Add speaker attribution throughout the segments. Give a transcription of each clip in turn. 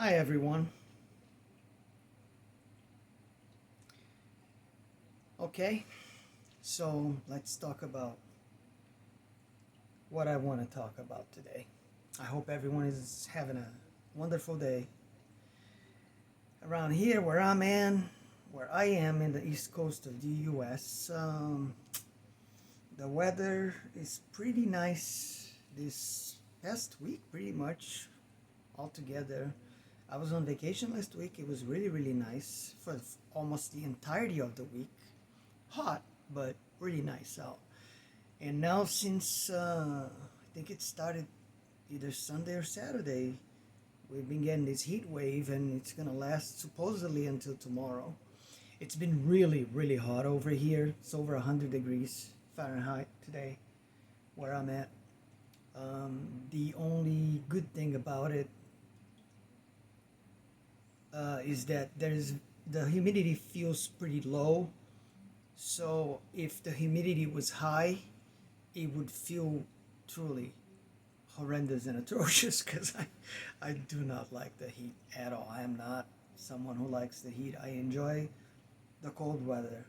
Speaker 1: Hi everyone. Okay, so let's talk about what I want to talk about today. I hope everyone is having a wonderful day. Around here, where I am in the east coast of the U.S., the weather is pretty nice this past week, pretty much altogether. I was on vacation last week. It was really nice for almost the entirety of the week. Hot, but really nice out. And now, since I think it started either Sunday or Saturday, we've been getting this heat wave, and it's gonna last supposedly until tomorrow. It's been really hot over here. It's over 100 degrees Fahrenheit today, where I'm at. The only good thing about it is that the humidity feels pretty low. So if the humidity was high, it would feel truly horrendous and atrocious because I do not like the heat at all. I am not someone who likes the heat. I enjoy the cold weather.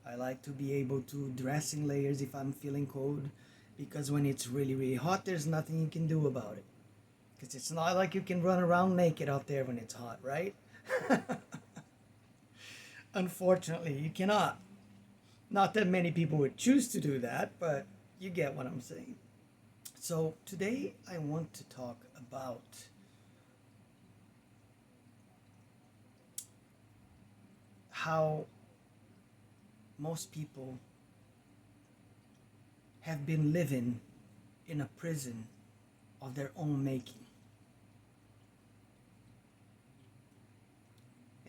Speaker 1: I like to be able to dress in layers if I'm feeling cold because when it's really hot, there's nothing you can do about it. Because it's not like you can run around naked out there when it's hot, right? Unfortunately, you cannot. Not that many people would choose to do that, but you get what I'm saying. So today I want to talk about how most people have been living in a prison of their own making.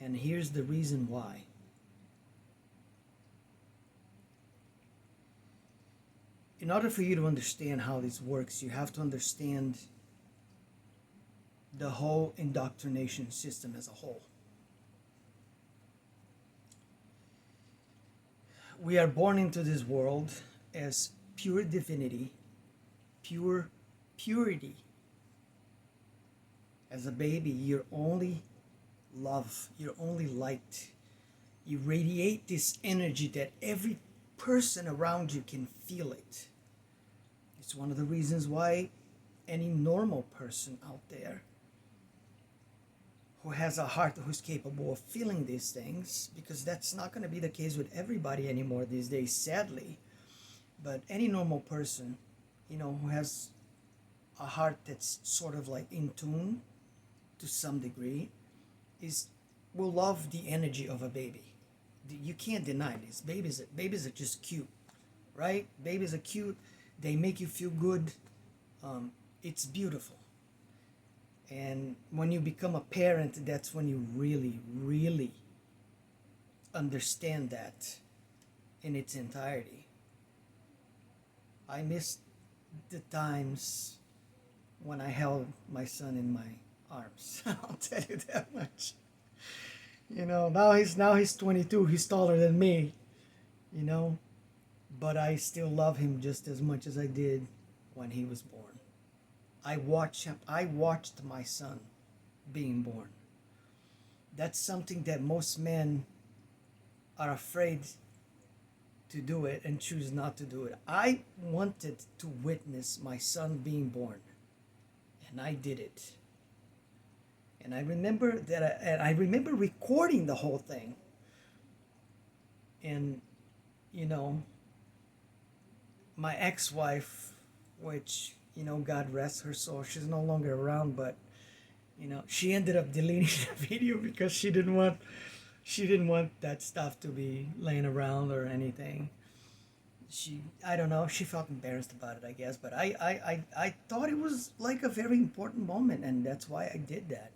Speaker 1: And here's the reason why. In order for you to understand how this works, you have to understand the whole indoctrination system as a whole. We are born into this world as pure divinity, pure purity. As a baby, you're only love, you're only light. You radiate this energy that every person around you can feel it. It's one of the reasons why any normal person out there who has a heart who's capable of feeling these things, because that's not going to be the case with everybody anymore these days, sadly. But any normal person, who has a heart that's sort of like in tune to some degree, is will love the energy of a baby. You can't deny this. Babies are just cute, right? Babies are cute. They make you feel good. It's beautiful. And when you become a parent, that's when you really understand that in its entirety. I miss the times when I held my son in my arms. I'll tell you that much. Now he's 22. He's taller than me. You know, but I still love him just as much as I did when he was born. I watched my son being born. That's something that most men are afraid to do it and choose not to do it. I wanted to witness my son being born, and I did it. And I remember recording the whole thing. And you know, my ex-wife, which God rest her soul, she's no longer around, but she ended up deleting the video because she didn't want that stuff to be laying around or anything. I don't know, she felt embarrassed about it, I guess, but I thought it was like a very important moment, and that's why I did that.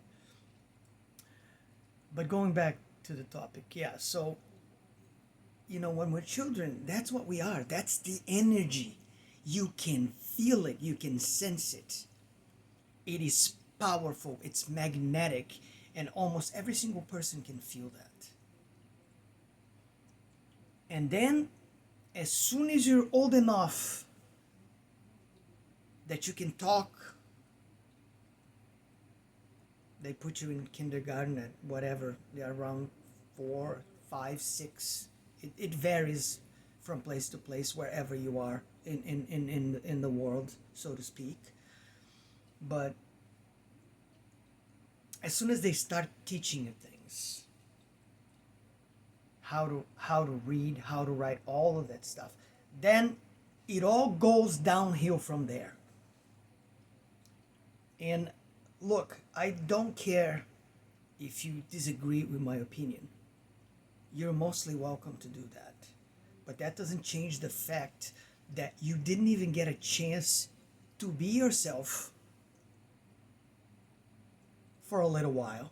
Speaker 1: But going back to the topic, yeah, so when we're children, that's what we are. That's the energy. You can feel it, you can sense it. It is powerful, it's magnetic, and almost every single person can feel that. And then, as soon as you're old enough that you can talk, They put you in kindergarten at whatever, they're around 4, 5, 6. It varies from place to place, wherever you are in the world, so to speak. But as soon as they start teaching you things, how to read, how to write, all of that stuff, then it all goes downhill from there. And look, I don't care if you disagree with my opinion. You're mostly welcome to do that. But that doesn't change the fact that you didn't even get a chance to be yourself for a little while.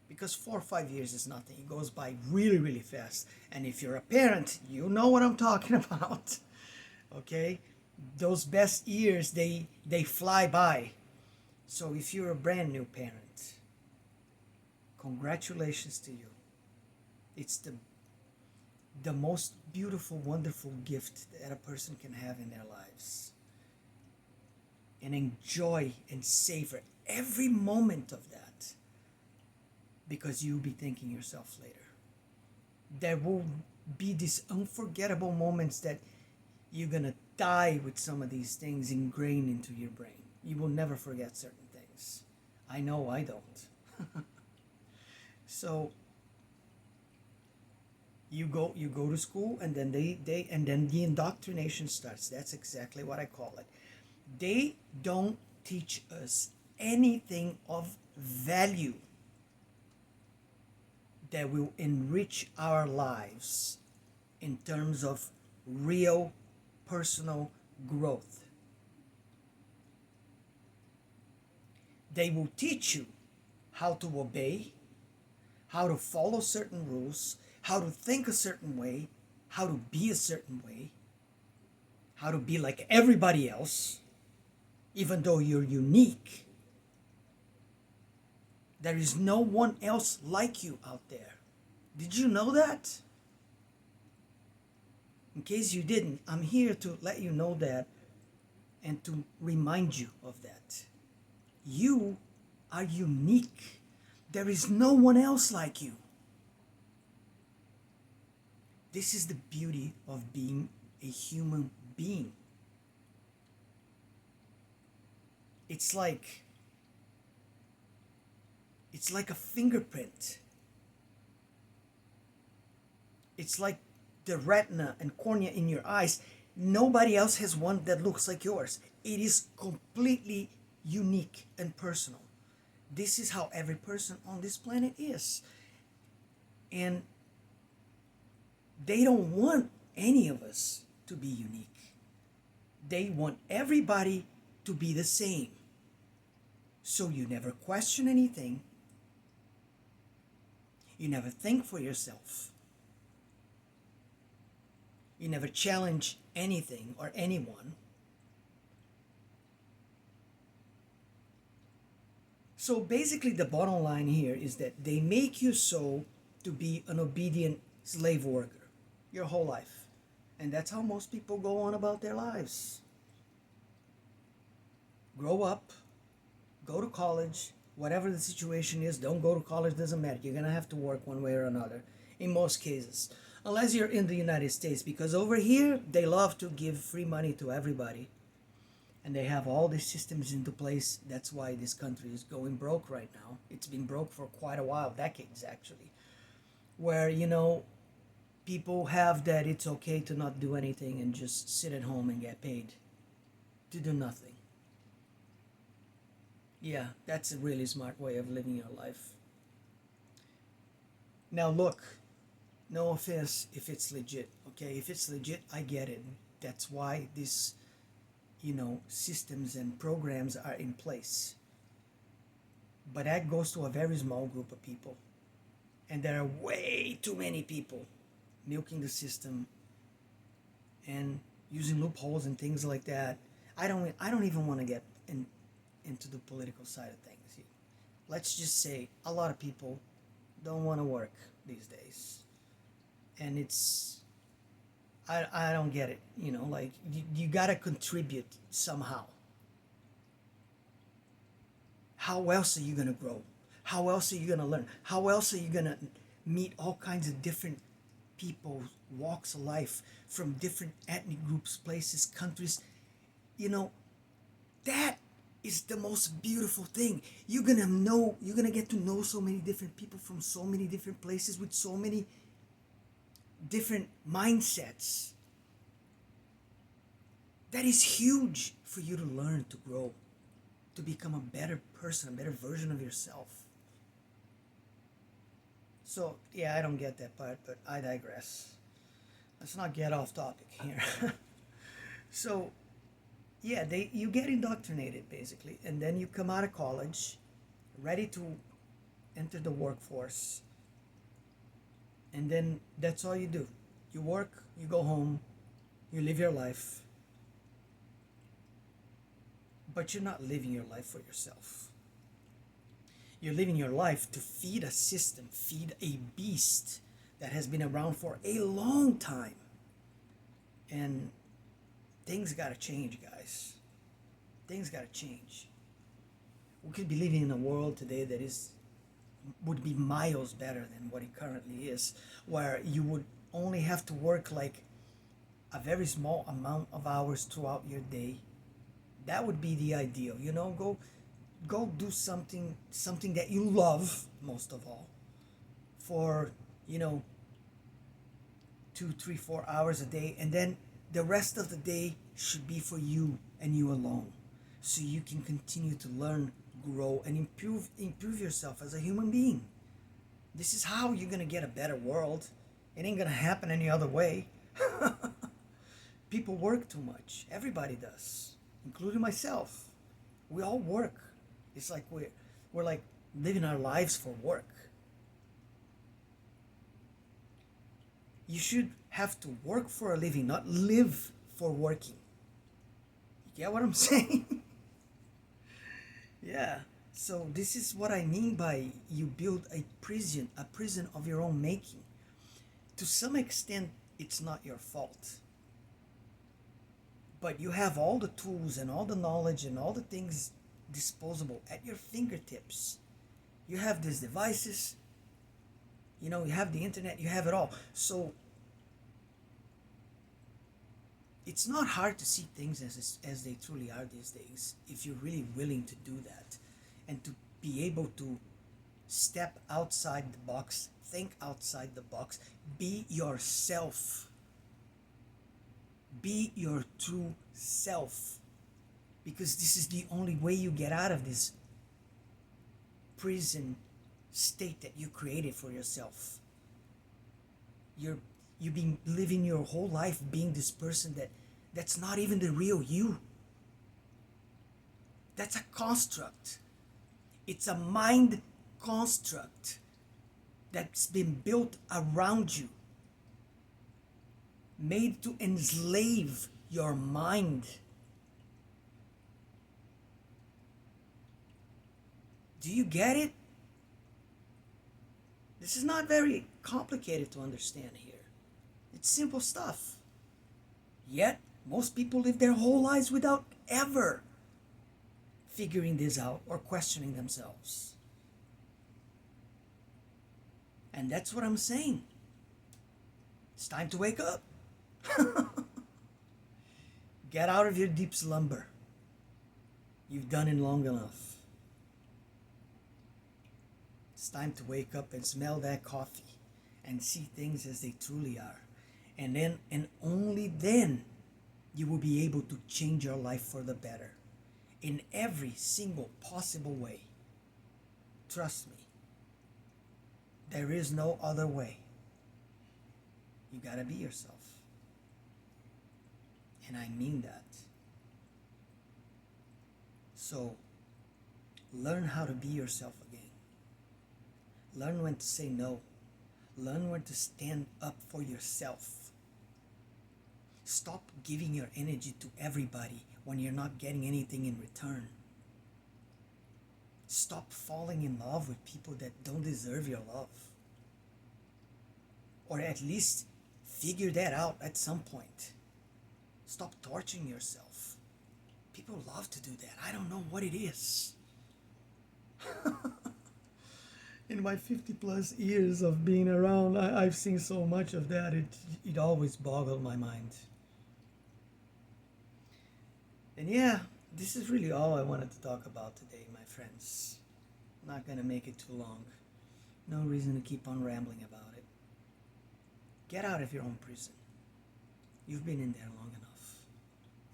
Speaker 1: Because 4 or 5 years is nothing. It goes by really, really fast. And if you're a parent, you know what I'm talking about. Okay? Those best years, they fly by. So if you're a brand new parent, congratulations to you. It's the most beautiful, wonderful gift that a person can have in their lives. And enjoy and savor every moment of that, because you'll be thanking yourself later. There will be these unforgettable moments that you're gonna die with some of these things ingrained into your brain. You will never forget certain things. I know I don't. So you go to school, and then and then the indoctrination starts. That's exactly what I call it. They don't teach us anything of value that will enrich our lives in terms of real personal growth. They will teach you how to obey, how to follow certain rules, how to think a certain way, how to be a certain way, how to be like everybody else, even though you're unique. There is no one else like you out there. Did you know that? In case you didn't, I'm here to let you know that and to remind you of that. You are unique. There is no one else like you. This is the beauty of being a human being. It's like a fingerprint. It's like the retina and cornea in your eyes. Nobody else has one that looks like yours. It is completely unique and personal. This is how every person on this planet is. And they don't want any of us to be unique. They want everybody to be the same. So you never question anything. You never think for yourself. You never challenge anything or anyone. So basically the bottom line here is that they make you so to be an obedient slave worker your whole life. And that's how most people go on about their lives. Grow up, go to college, whatever the situation is. Don't go to college, doesn't matter. You're going to have to work one way or another in most cases. Unless you're in the United States, because over here they love to give free money to everybody. And they have all these systems into place. That's why this country is going broke right now. It's been broke for quite a while, decades actually. Where, people have that it's okay to not do anything and just sit at home and get paid to do nothing. Yeah, that's a really smart way of living your life. Now look, no offense if it's legit, okay? If it's legit, I get it. That's why these, systems and programs are in place. But that goes to a very small group of people. And there are way too many people milking the system and using loopholes and things like that. I don't even want to get into the political side of things. Let's just say a lot of people don't want to work these days. And I don't get it. You got to contribute somehow. How else are you going to grow? How else are you going to learn? How else are you going to meet all kinds of different people, walks of life, from different ethnic groups, places, countries? You know, that is the most beautiful thing. You're gonna get to know so many different people from so many different places with so many different mindsets. That is huge for you to learn, to grow, to become a better person, a better version of yourself. So, yeah, I don't get that part, but I digress. Let's not get off topic here. So, yeah, you get indoctrinated basically, and then you come out of college ready to enter the workforce, and then that's all you do. You work, you go home, you live your life, but you're not living your life for yourself. You're living your life to feed a system, feed a beast that has been around for a long time. And things gotta change, guys. Things gotta change. We could be living in a world today that would be miles better than what it currently is, where you would only have to work like a very small amount of hours throughout your day. That would be the ideal, go do something that you love most of all for, 2, 3, 4 hours a day, and then the rest of the day should be for you and you alone, so you can continue to learn, grow, and improve yourself as a human being. This is how you're gonna get a better world. It ain't gonna happen any other way. People work too much. Everybody does, including myself. We all work. It's like we're like living our lives for work. You should have to work for a living, not live for working. You get what I'm saying? Yeah. So this is what I mean by you build a prison of your own making. To some extent, it's not your fault. But you have all the tools and all the knowledge and all the things disposable at your fingertips. You have these devices, you have the internet, you have it all. So it's not hard to see things as they truly are these days, if you're really willing to do that and to be able to step outside the box, think outside the box, be yourself. Be your true self, because this is the only way you get out of this prison state that you created for yourself. You've been living your whole life being this person that's not even the real you. That's a construct. It's a mind construct that's been built around you, made to enslave your mind. Do you get it? This is not very complicated to understand here. It's simple stuff. Yet, most people live their whole lives without ever figuring this out or questioning themselves. And that's what I'm saying. It's time to wake up. Get out of your deep slumber. You've done it long enough. It's time to wake up and smell that coffee and see things as they truly are. And then, and only then, you will be able to change your life for the better in every single possible way. Trust me. There is no other way. You gotta be yourself. And I mean that. So, learn how to be yourself again. Learn when to say no. Learn when to stand up for yourself. Stop giving your energy to everybody when you're not getting anything in return. Stop falling in love with people that don't deserve your love. Or at least figure that out at some point. Stop torturing yourself. People love to do that. I don't know what it is. In my 50 plus years of being around, I've seen so much of that, it always boggled my mind. And yeah, this is really all I wanted to talk about today, my friends. Not gonna make it too long. No reason to keep on rambling about it. Get out of your own prison. You've been in there long enough,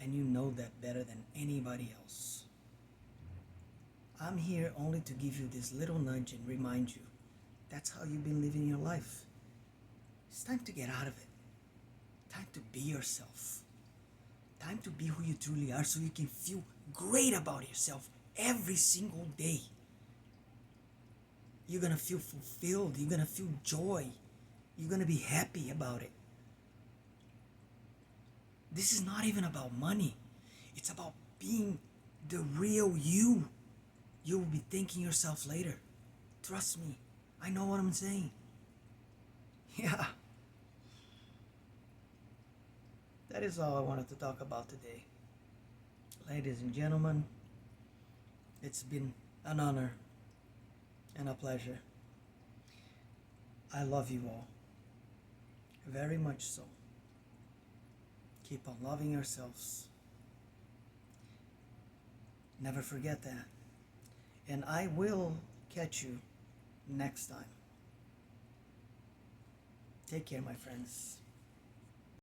Speaker 1: and you know that better than anybody else. I'm here only to give you this little nudge and remind you that's how you've been living your life. It's time to get out of it. Time to be yourself. Time to be who you truly are so you can feel great about yourself every single day. You're gonna feel fulfilled. You're gonna feel joy. You're gonna be happy about it. This is not even about money. It's about being the real you. You will be thanking yourself later. Trust me. I know what I'm saying. Yeah. That is all I wanted to talk about today. Ladies and gentlemen, it's been an honor and a pleasure. I love you all. Very much so. Keep on loving yourselves. Never forget that. And I will catch you next time. Take care, my friends.